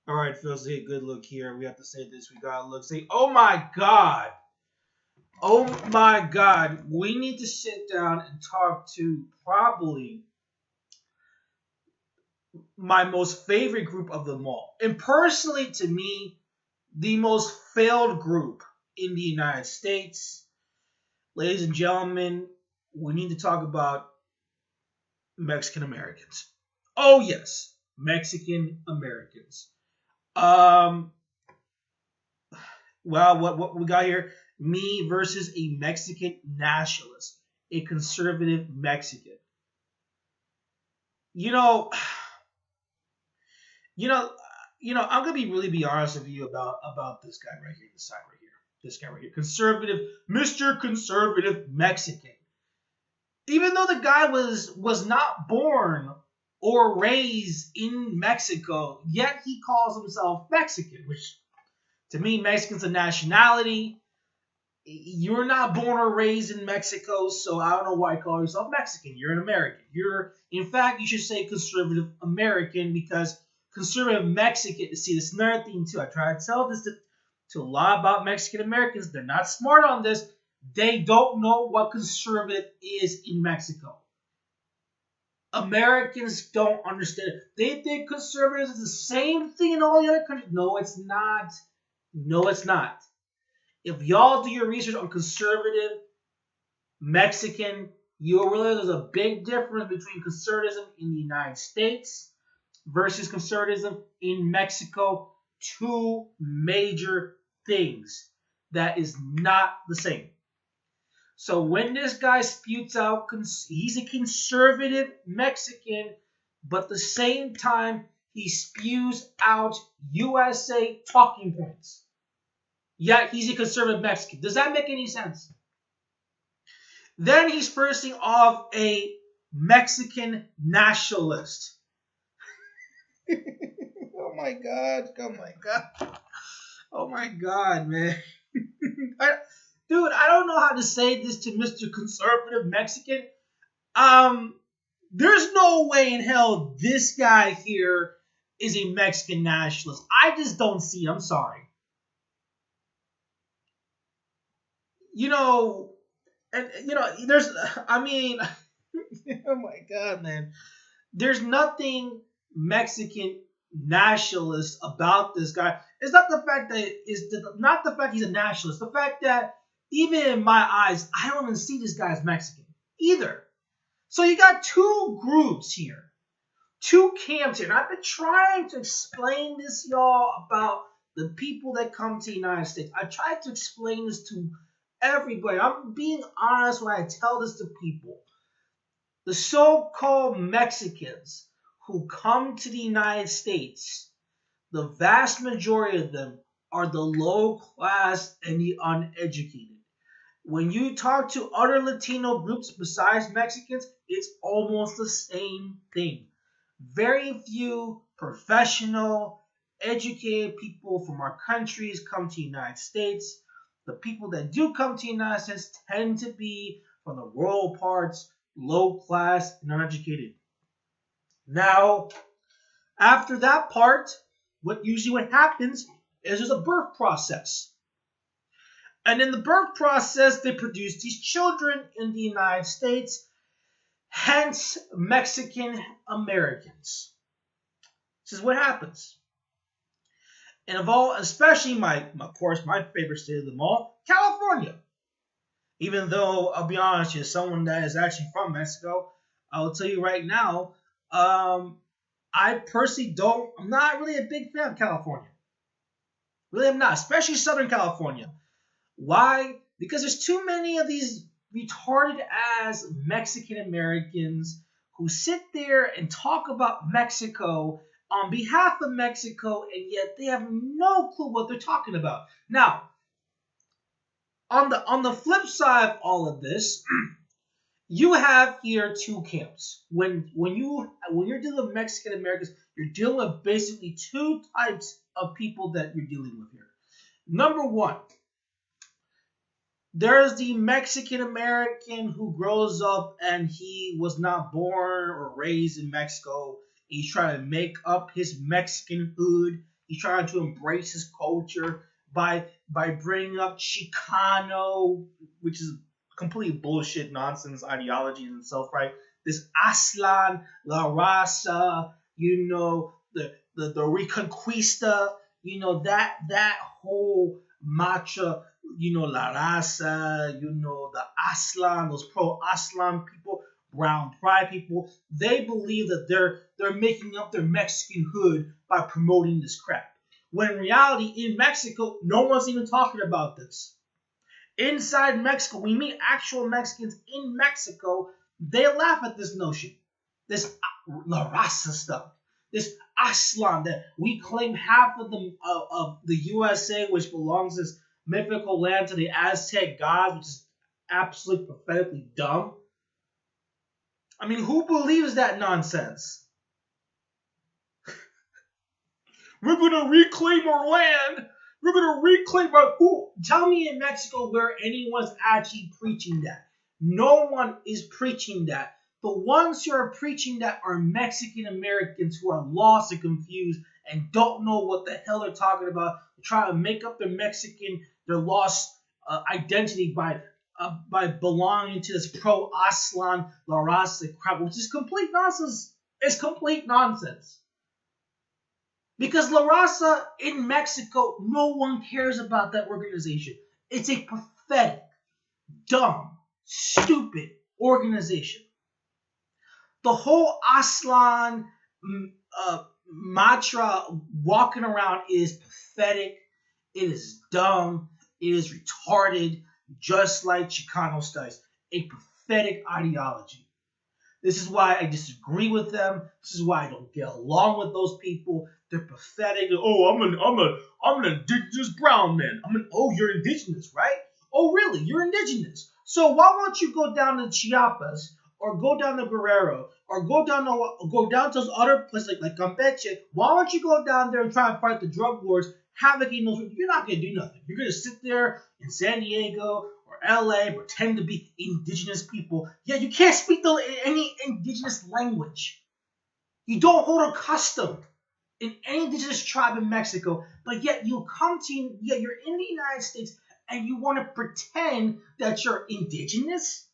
All right, Phil, say good look here. We have to say this. We gotta look. Say, oh my God. Oh my God. We need to sit down and talk to probably my most favorite group of them all. And personally, to me, the most failed group in the United States. Ladies and gentlemen, we need to talk about Mexican Americans. Oh, yes, Mexican Americans. Um, well, what we got here? Me versus a Mexican nationalist, a conservative Mexican. You know, you know, I'm gonna be honest with you about this guy right here, this side right here, this guy right here, conservative, Mister Conservative Mexican. Even though the guy was not born or raised in Mexico, yet he calls himself Mexican, which to me, Mexican's a nationality. You're not born or raised in Mexico, so I don't know why you call yourself Mexican. You're an American. In fact, you should say conservative American because conservative Mexican. See, this is another thing too. I try to tell this to a lot about Mexican Americans. They're not smart on this. They don't know what conservative is in Mexico. Americans don't understand it. They think conservatives is the same thing in all the other countries. No, it's not. No, it's not. If y'all do your research on conservative Mexican, you'll realize there's a big difference between conservatism in the United States versus conservatism in Mexico. Two major things that is not the same. So when this guy spewts out, he's a conservative Mexican, but at the same time, he spews out USA talking points. Yet he's a conservative Mexican. Does that make any sense? Then he's bursting off a Mexican nationalist. Oh my God. Oh my God. Oh my God, man. Dude, I don't know how to say this to Mr. Conservative Mexican. There's no way in hell this guy here is a Mexican nationalist. I just don't see it. I'm sorry. You know, and there's, I mean, oh my God, man. There's nothing Mexican nationalist about this guy. It's not the fact that not the fact he's a nationalist. The fact that even in my eyes, I don't even see this guy as Mexican either. So you got two groups here, two camps here. And I've been trying to explain this, y'all, about the people that come to the United States. I tried to explain this to everybody. I'm being honest when I tell this to people. The so-called Mexicans who come to the United States, the vast majority of them are the low class and the uneducated. When you talk to other Latino groups besides Mexicans, it's almost the same thing. Very few professional, educated people from our countries come to the United States. The people that do come to the United States tend to be from the rural parts, low class, and uneducated. Now, after that part, what happens is there's a birth process. And in the birth process, they produce these children in the United States, hence Mexican Americans. This is what happens. And of all, especially of course, my favorite state of them all, California. Even though, I'll be honest with you, someone that is actually from Mexico, I will tell you right now, I personally I'm not really a big fan of California. Really, I'm not, especially Southern California. Why? Because there's too many of these retarded ass Mexican Americans who sit there and talk about Mexico on behalf of Mexico, and yet they have no clue what they're talking about. Now, on the flip side of all of this, you have here two camps. When you're dealing with Mexican Americans, you're dealing with basically two types of people that you're dealing with here. Number one, there's the Mexican American who grows up and he was not born or raised in Mexico. He's trying to make up his Mexican hood. He's trying to embrace his culture by bringing up Chicano, which is complete bullshit nonsense ideology in itself, right? This Aslan, La Raza, the Reconquista, that whole matcha, La Raza, the Aslan, those pro Aslan people, brown pride people, they believe that they're making up their Mexican hood by promoting this crap. When in reality, in Mexico, no one's even talking about this. Inside Mexico, we meet actual Mexicans in Mexico, they laugh at this notion, this La Raza stuff, this Aslan that we claim half of the USA, which belongs this mythical land to the Aztec gods, which is absolutely pathetically dumb. I mean, who believes that nonsense? We're gonna reclaim our land. We're gonna reclaim our. Who? Tell me in Mexico where anyone's actually preaching that. No one is preaching that. The ones who are preaching that are Mexican Americans who are lost and confused and don't know what the hell they're talking about. They're trying to make up their lost identity by belonging to this pro Aslan La Raza crap, which is complete nonsense. It's complete nonsense. Because La Raza in Mexico, no one cares about that organization. It's a pathetic, dumb, stupid organization. The whole Aslan mantra walking around is pathetic. It is dumb. It is retarded, just like Chicano styles. A pathetic ideology. This is why I disagree with them. This is why I don't get along with those people. They're pathetic. Oh, I'm an indigenous brown man. Oh, you're indigenous, right? Oh, really? You're indigenous. So why won't you go down to Chiapas or go down to Guerrero or go down to those other places like Campeche? Why don't you go down there and try and fight the drug wars, havoc in those? You're not gonna do nothing. You're gonna sit there in San Diego or LA, pretend to be indigenous people. Yeah, you can't speak any indigenous language. You don't hold a custom in any indigenous tribe in Mexico, but yet you're in the United States and you want to pretend that you're indigenous?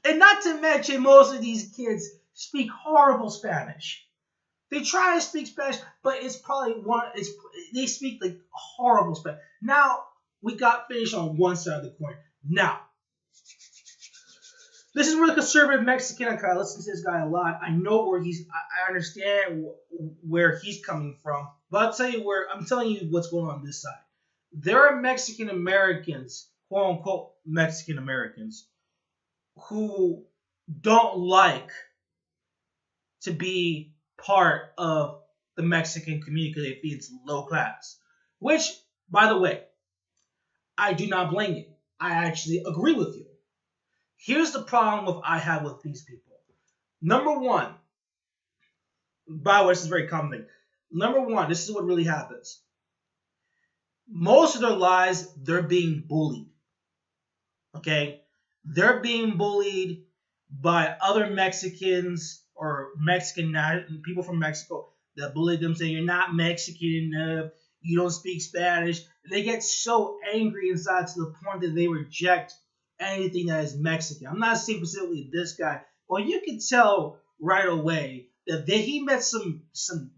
And not to mention, most of these kids speak horrible Spanish. They try to speak Spanish, but they speak like horrible Spanish. Now, we got finished on one side of the coin. Now, this is where the conservative Mexican, I listen to this guy a lot. I know where I understand where he's coming from. But I'm telling you what's going on this side. There are Mexican Americans, quote unquote Mexican Americans, who don't like to be part of the Mexican community because they feel it's low class. Which, by the way, I do not blame you. I actually agree with you. Here's the problem I have with these people. Number one, by the way, this is a very common thing. Number one, this is what really happens. Most of their lives, they're being bullied. Okay? They're being bullied by other Mexicans or Mexican people from Mexico that bully them, saying you're not Mexican enough, you don't speak Spanish. They get so angry inside to the point that they reject anything that is Mexican. I'm not saying specifically this guy, but you can tell right away that he met some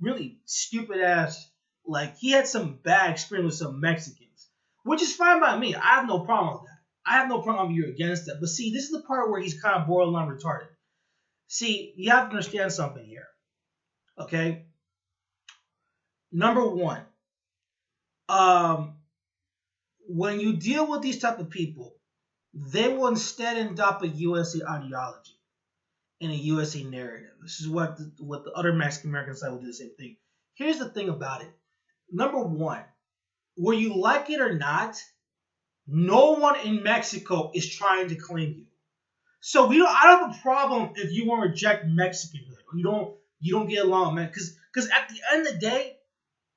really stupid ass, like he had some bad experience with some Mexicans, which is fine by me. I have no problem with that. I have no problem if you're against that. But see, this is the part where he's kind of borderline retarded. See, you have to understand something here. Okay? Number one, when you deal with these type of people, they will instead adopt a USA ideology and a USA narrative. This is what the other Mexican American side will do the same thing. Here's the thing about it. Number one, whether you like it or not, no one in Mexico is trying to claim you. So I don't have a problem if you want to reject Mexicanhood or you don't get along, man. Because at the end of the day,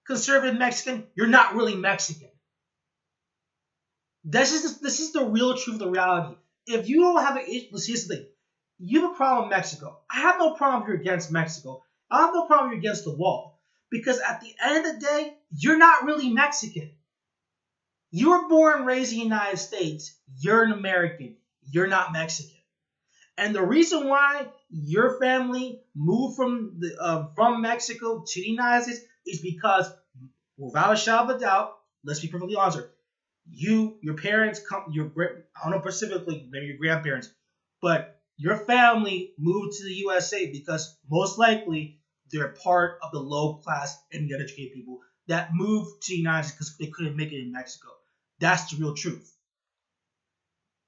conservative Mexican, you're not really Mexican. This is the real truth of the reality. If you don't have here's the thing. You have a problem with Mexico. I have no problem if you're against Mexico. I have no problem you're against the wall. Because at the end of the day, you're not really Mexican. You were born and raised in the United States. You're an American. You're not Mexican. And the reason why your family moved from Mexico to the United States is because, without a shadow of a doubt, let's be perfectly honest, your parents come, I don't know specifically, maybe your grandparents, but your family moved to the USA because most likely they're part of the low class and uneducated people that moved to the United States because they couldn't make it in Mexico. That's the real truth.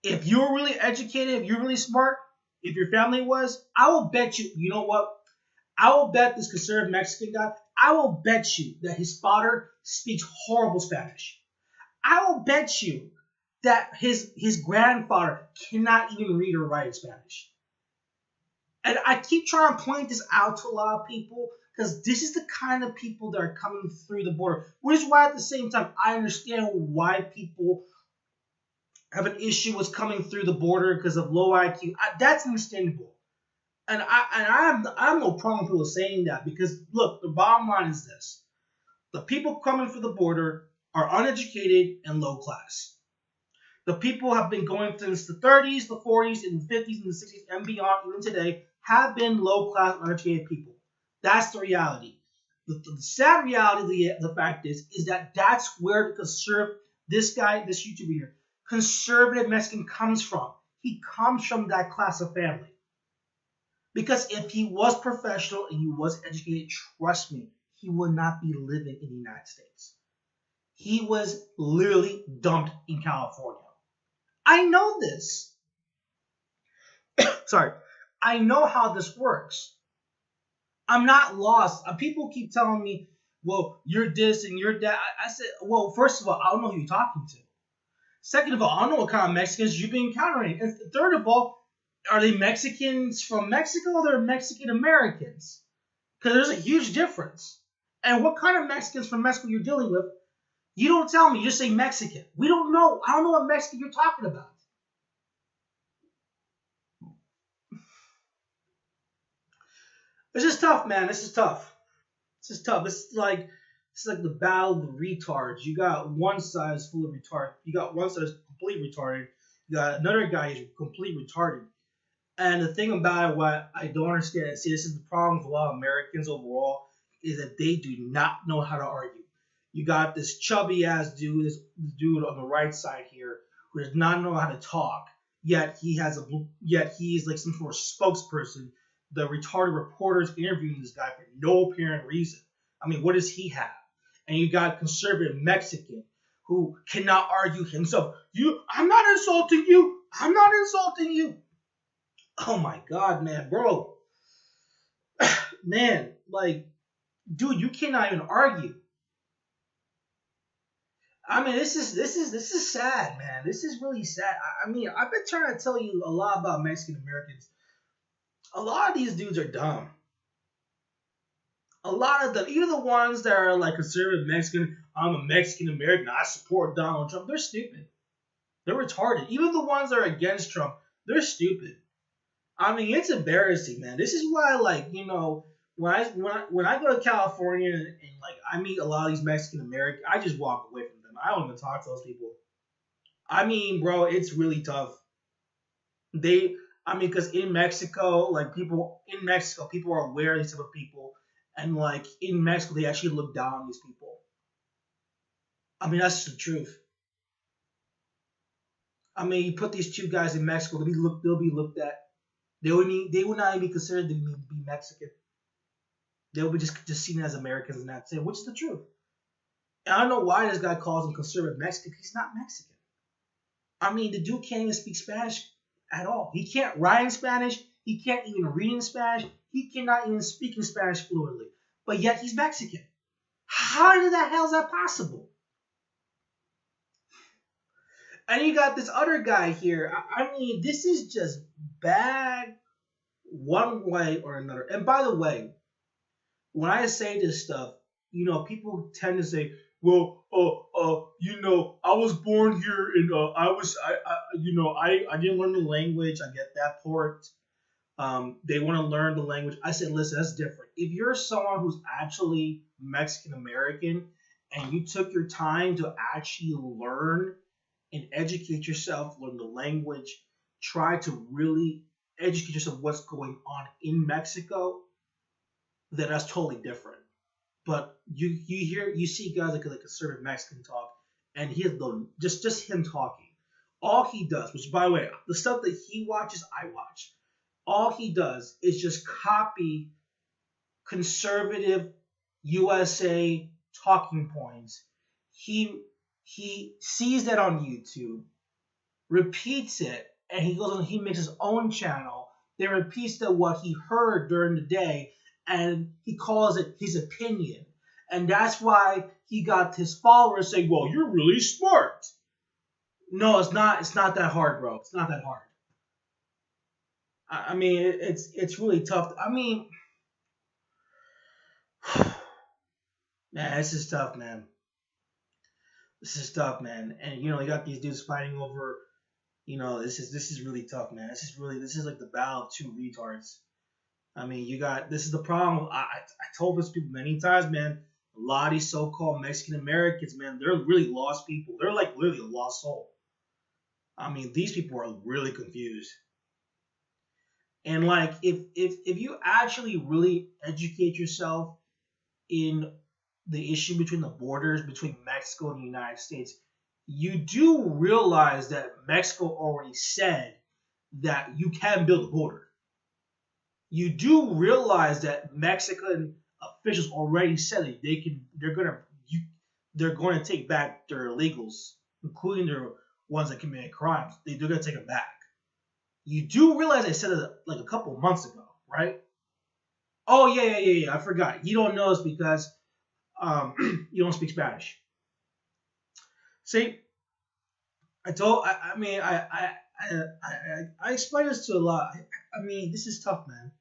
If you're really educated, if you're really smart, if your family was, I will bet you, you know what? I will bet this conservative Mexican guy, I will bet you that his father speaks horrible Spanish. I will bet you that his grandfather cannot even read or write in Spanish. And I keep trying to point this out to a lot of people because this is the kind of people that are coming through the border. Which is why at the same time I understand why people have an issue with coming through the border because of low IQ. That's understandable. And I have no problem with people saying that because look, the bottom line is this. The people coming through the border are uneducated and low class. The people have been going since the 30s, the 40s, and the 50s, and the 60s, and beyond, even today, have been low class, uneducated people. That's the reality. The sad reality, the fact is that that's where the this guy, this YouTuber here, conservative Mexican comes from. He comes from that class of family. Because if he was professional and he was educated, trust me, he would not be living in the United States. He was literally dumped in California. I know this. Sorry. I know how this works. I'm not lost. People keep telling me, well, you're this and you're that. I said, well, first of all, I don't know who you're talking to. Second of all, I don't know what kind of Mexicans you've been encountering. And third of all, are they Mexicans from Mexico or they're Mexican Americans? Because there's a huge difference. And what kind of Mexicans from Mexico you're dealing with, you don't tell me. You just say Mexican. We don't know. I don't know what Mexican you're talking about. This is tough, man. This is tough. This is tough. It's like the battle of the retards. You got one side is full of retarded. You got one side is completely retarded. You got another guy who's completely retarded. And the thing about it, what I don't understand, see, this is the problem with a lot of Americans overall, is that they do not know how to argue. You got this chubby ass dude, this dude on the right side here, who does not know how to talk. Yet he's like some sort of spokesperson. The retarded reporters interviewing this guy for no apparent reason. I mean, what does he have? And you got a conservative Mexican who cannot argue himself. I'm not insulting you. I'm not insulting you. Oh my God, man, bro. Man, like, dude, you cannot even argue. I mean, this is sad, man. This is really sad. I mean, I've been trying to tell you a lot about Mexican Americans. A lot of these dudes are dumb. A lot of them, even the ones that are like conservative Mexican, I'm a Mexican American, I support Donald Trump, they're stupid. They're retarded. Even the ones that are against Trump, they're stupid. I mean, it's embarrassing, man. This is why, like, you know, when I go to California and like I meet a lot of these Mexican Americans, I just walk away from them. I don't even talk to those people. I mean, bro, it's really tough. Because in Mexico, like people are aware of these type of people, and like in Mexico, they actually look down on these people. I mean, that's the truth. I mean, you put these two guys in Mexico, they'll be looked at. They would not even be considered to be Mexican. They will be just seen as Americans and that's it, which is the truth. And I don't know why this guy calls him conservative Mexican. He's not Mexican. I mean, the dude can't even speak Spanish at all. He can't write in Spanish. He can't even read in Spanish. He cannot even speak in Spanish fluently. But yet he's Mexican. How the hell is that possible? And you got this other guy here. I mean, this is just bad one way or another. And by the way, when I say this stuff, you know, people tend to say, well, you know, I was born here and I didn't learn the language. I get that part. They want to learn the language. I said, listen, that's different. If you're someone who's actually Mexican American and you took your time to actually learn and educate yourself, learn the language, try to really educate yourself what's going on in Mexico, then that's totally different. But you see guys like a conservative Mexican talk, and he has the just him talking. All he does, which by the way, the stuff that he watches, I watch. All he does is just copy conservative USA talking points. He sees that on YouTube, repeats it, and he goes and he makes his own channel that repeats what he heard during the day, and he calls it his opinion. And that's why he got his followers saying, "Well, you're really smart." No, it's not. It's not that hard, bro. It's not that hard. I mean, it's really tough. I mean, man, this is tough, man. This is tough, man. And you got these dudes fighting over. This is really tough, man. This is like the battle of two retards. I mean, this is the problem. I told this people many times, man. A lot of these so-called Mexican Americans, man, they're really lost people. They're like literally a lost soul. I mean, these people are really confused. And like, if you actually really educate yourself in the issue between the borders between Mexico and the United States, you do realize that Mexico already said that you can build a border. You do realize that Mexican officials already said that they're going to take back their illegals, including their ones that committed crimes. They're going to take them back. You do realize they said it like a couple months ago, right? Oh yeah. I forgot. You don't know this because you don't speak Spanish. See, I explained this to a lot. I mean, this is tough, man.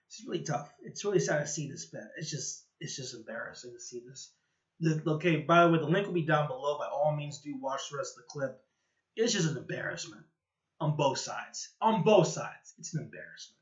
It's really tough. It's really sad to see this, man. It's just embarrassing to see this. Okay, by the way, the link will be down below. By all means, do watch the rest of the clip. It's just an embarrassment on both sides. On both sides, it's an embarrassment.